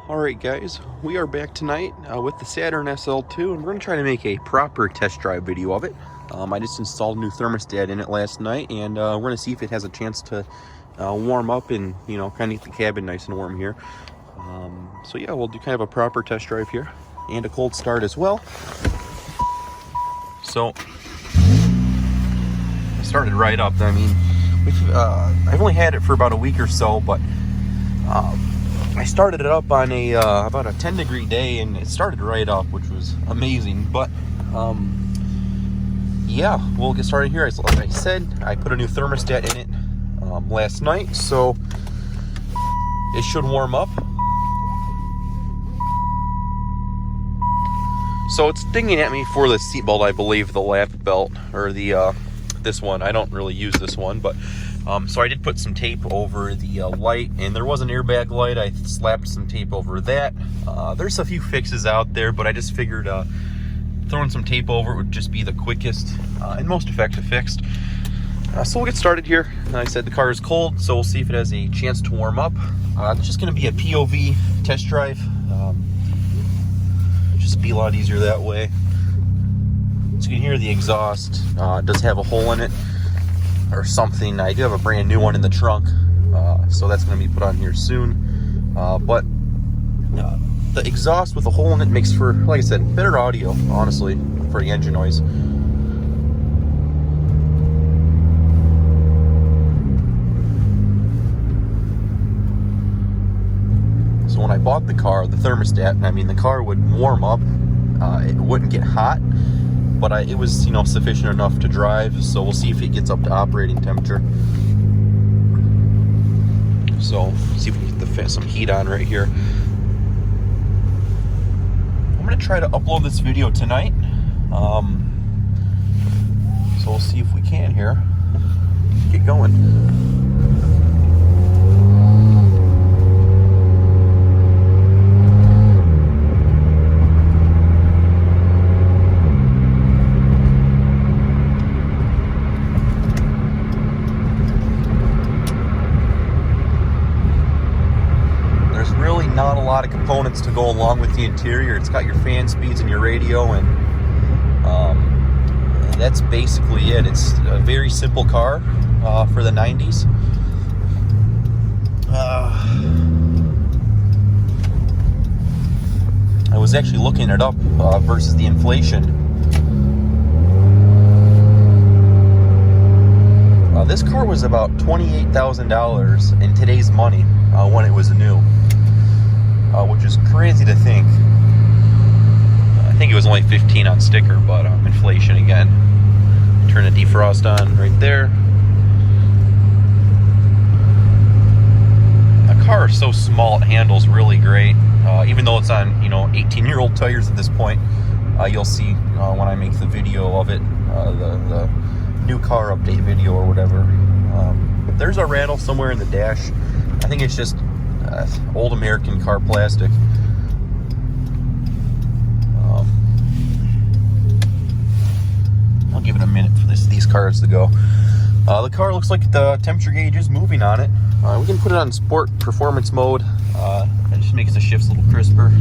Alright guys, we are back tonight with the Saturn SL2, and we're going to try to make a proper test drive video of it. I just installed a new thermostat in it last night, and we're going to see if it has a chance to warm up and, you know, kind of get the cabin nice and warm here. So yeah, we'll do kind of a proper test drive here, and a cold start as well. So, I started right up. I mean, I've only had it for about a week or so, but I started it up on a about a 10-degree day, and it started right up, which was amazing. But yeah, we'll get started here. Like I said, I put a new thermostat in it last night, so it should warm up. So it's dinging at me for the seatbelt, I believe, the lap belt, or the this one. I don't really use this one, but so I did put some tape over the light, and there was an airbag light. I slapped some tape over that. There's a few fixes out there, but I just figured throwing some tape over it would just be the quickest and most effective fix. So we'll get started here. Like I said, the car is cold, so we'll see if it has a chance to warm up. It's just going to be a POV test drive. Just be a lot easier that way. So you can hear the exhaust. It does have a hole in it or something. I do have a brand new one in the trunk, so that's going to be put on here soon. But the exhaust with a hole in it makes for, like I said, better audio, honestly, for the engine noise. So when I bought the car, the thermostat, I mean, the car would warm up. It wouldn't get hot, but it was, you know, sufficient enough to drive. So we'll see if it gets up to operating temperature. So see if we can get some heat on right here. I'm gonna try to upload this video tonight. So we'll see if we can here. Get going. Not a lot of components to go along with the interior. It's got your fan speeds and your radio, and that's basically it. It's a very simple car for the 90s. I was actually looking it up versus the inflation. This car was about $28,000 in today's money when it was new. Which is crazy to think. I think it was only 15 on sticker, but inflation again. Turn the defrost on right there. The car is so small, it handles really great. Even though it's on, you know, 18-year-old tires at this point, you'll see when I make the video of it, the new car update video or whatever. There's a rattle somewhere in the dash. I think it's just old American car plastic. I'll give it a minute for these cars to go. The car looks like the temperature gauge is moving on it. We can put it on sport performance mode. That just makes the shifts a little crisper.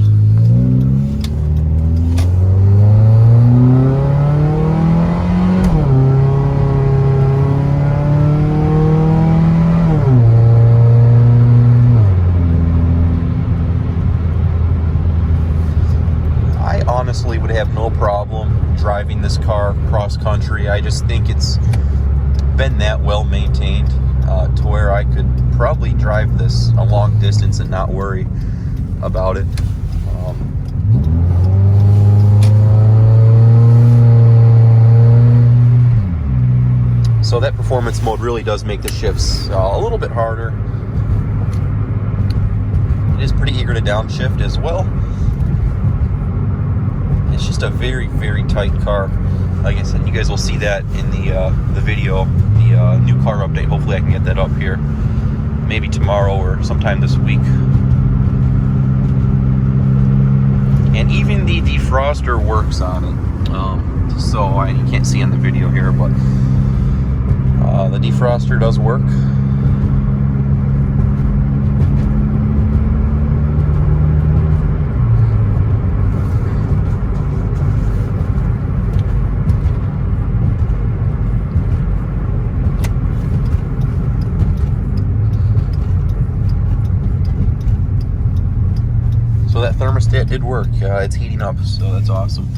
Honestly would have no problem driving this car cross country. I just think it's been that well maintained to where I could probably drive this a long distance and not worry about it. So that performance mode really does make the shifts a little bit harder. It is pretty eager to downshift as well. It's just a very, very tight car. Like I said, you guys will see that in the video, the new car update. Hopefully I can get that up here maybe tomorrow or sometime this week. And even the defroster works on it. So you can't see in the video here, but the defroster does work. that thermostat did work. It's heating up, so that's awesome.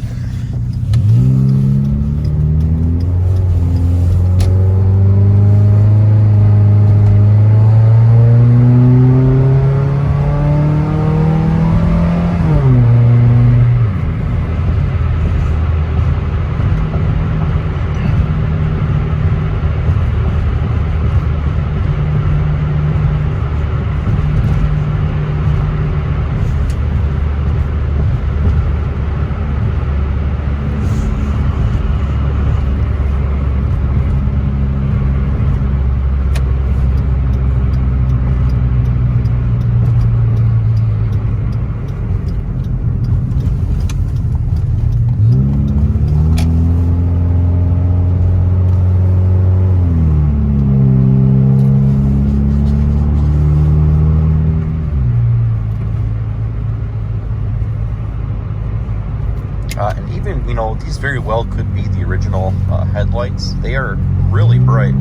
And even, you know, these very well could be the original headlights. They are really bright.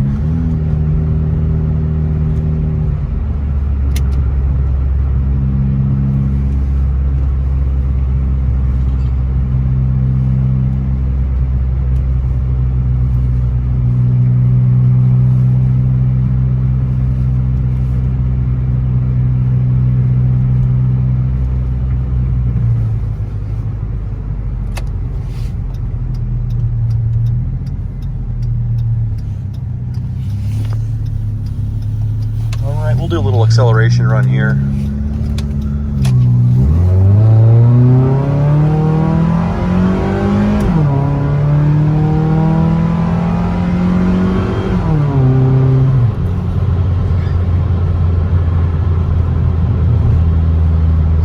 We'll do a little acceleration run here.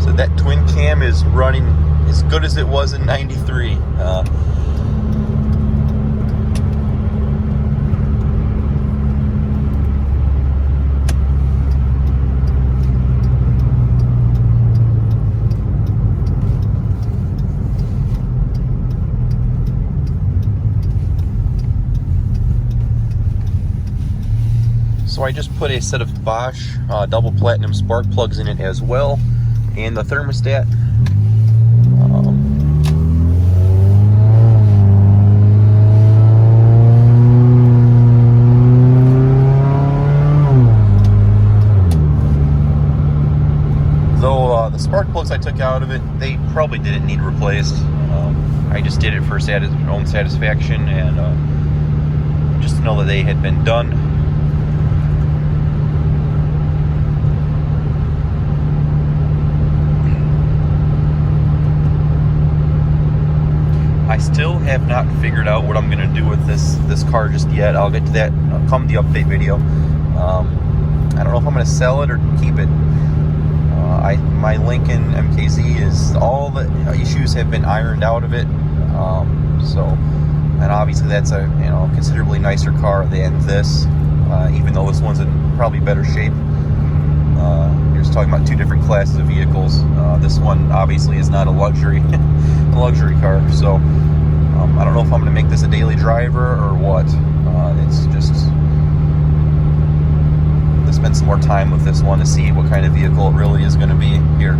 So that twin cam is running as good as it was in '93. So I just put a set of Bosch double platinum spark plugs in it as well, and the thermostat. Though the spark plugs I took out of it, they probably didn't need replaced. I just did it for own satisfaction and just to know that they had been done. I still have not figured out what I'm going to do with this car just yet. I'll get to that come the update video. I don't know if I'm going to sell it or keep it. My Lincoln MKZ is, all the issues have been ironed out of it. And obviously that's a considerably nicer car than this, even though this one's in probably better shape. You're just talking about two different classes of vehicles. This one obviously is not a luxury car, so I don't know if I'm going to make this a daily driver or what. It's just to spend some more time with this one to see what kind of vehicle it really is going to be here.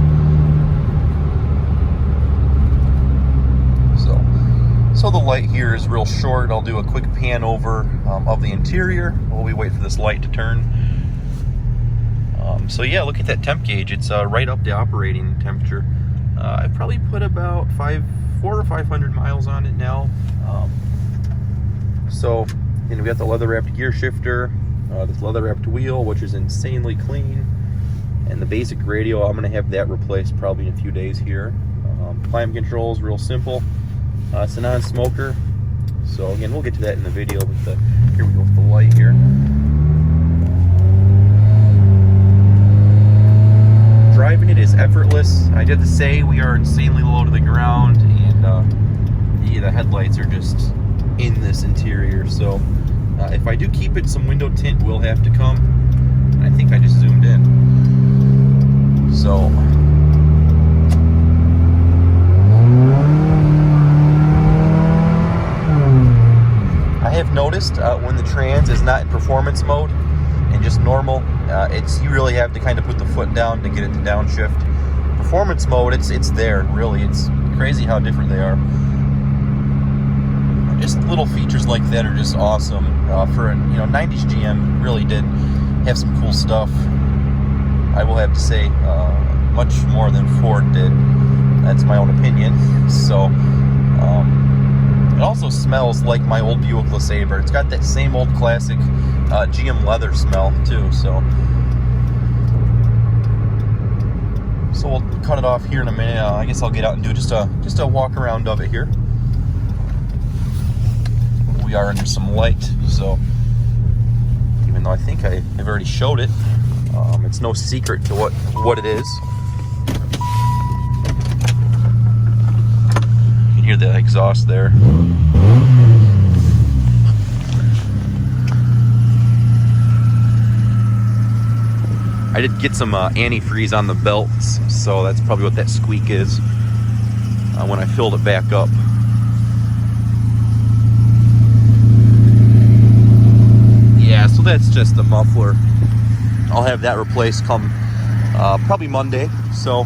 So the light here is real short. I'll do a quick pan over of the interior while we wait for this light to turn. So yeah, look at that temp gauge. It's right up the operating temperature. I've probably put about 400 or 500 miles on it now. So we got the leather-wrapped gear shifter, this leather-wrapped wheel, which is insanely clean, and the basic radio. I'm going to have that replaced probably in a few days here. Climate control is real simple. It's a non-smoker. So again, we'll get to that in the video. With here we go with the light here. Driving it is effortless. I did say we are insanely low to the ground, and the headlights are just in this interior. So if I do keep it, some window tint will have to come. I think I just zoomed in. So I have noticed when the trans is not in performance mode and just normal, you really have to kind of put the foot down to get it to downshift. performance mode, it's there, really. It's crazy how different they are. Just little features like that are just awesome. For, 90s GM really did have some cool stuff. I will have to say, much more than Ford did. That's my own opinion. So, it also smells like my old Buick LeSabre. It's got that same old classic GM leather smell too. So we'll cut it off here in a minute. I guess I'll get out and do just a walk around of it here. We are under some light, so even though I think I've already showed it, it's no secret to what it is. You can hear the exhaust there. I did get some antifreeze on the belts, so that's probably what that squeak is when I filled it back up. Yeah, so that's just the muffler. I'll have that replaced come probably Monday. So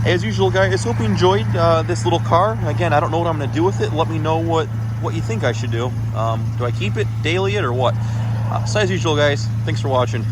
as usual, guys, hope you enjoyed this little car. Again, I don't know what I'm going to do with it. Let me know what you think I should do. Do I keep it, daily it, or what? So as usual, guys, thanks for watching.